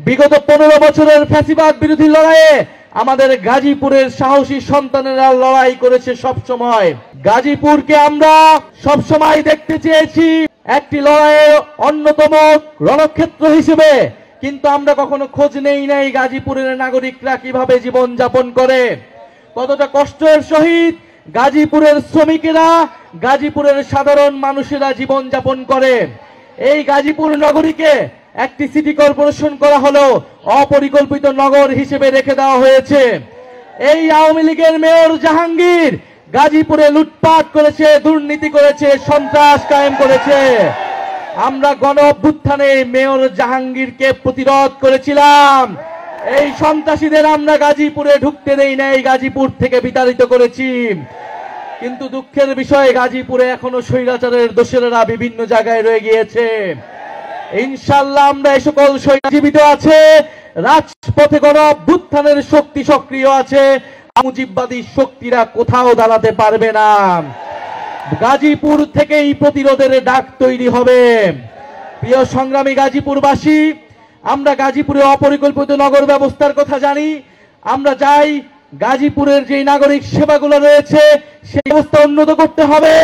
বিগত 15 বছরের ফ্যাসিবাদ বিরোধী লড়াইয়ে আমাদের গাজীপুরের সাহসী সন্তানেরা লড়াই করেছে সবসময়। গাজীপুরকে আমরা সবসময় দেখতে চেয়েছি একটি লড়াইয়ের অন্যতম রণক্ষেত্র হিসেবে, কিন্তু আমরা কখনো খোঁজ নেই নাই গাজীপুরের নাগরিকরা কিভাবে জীবন যাপন করে, কতটা কষ্টের সহিত গাজীপুরের শ্রমিকেরা, গাজীপুরের সাধারণ মানুষেরা জীবন যাপন করে। এই গাজীপুর নগরীকে একটি সিটি কর্পোরেশন করা হলো, অপরিকল্পিত নগর হিসেবে রেখে দেওয়া হয়েছে। এই আওয়ামী লীগের মেয়র জাহাঙ্গীর গাজীপুরে লুটপাট করেছে, দুর্নীতি করেছে, সন্ত্রাস কায়েম করেছে। আমরা গণ অভ্যুত্থানে মেয়র জাহাঙ্গীরকে প্রতিরোধ করেছিলাম। এই সন্ত্রাসীদের আমরা গাজীপুরে ঢুকতে দেই নাই, গাজীপুর থেকে বিতাড়িত করেছি। কিন্তু দুঃখের বিষয় গাজীপুরে এখনো স্বৈরাচারের দোসরেরা বিভিন্ন জায়গায় রয়ে গিয়েছে। ইনশাআল্লাহ আমরা এই সকল জীবিত আছে, রাজপথে গণ অভ্যুত্থানের শক্তি সক্রিয় আছে, মুজিববাদী শক্তিরা কোথাও দাঁড়াতে পারবে না। গাজীপুর থেকেই প্রতিরোধের ডাক তৈরি হবে। প্রিয় সংগ্রামী গাজীপুরবাসী, আমরা গাজীপুরে অপরিকল্পিত নগর ব্যবস্থার কথা জানি। আমরা চাই গাজীপুরের যে নাগরিক সেবাগুলো রয়েছে সেই ব্যবস্থা উন্নত করতে হবে।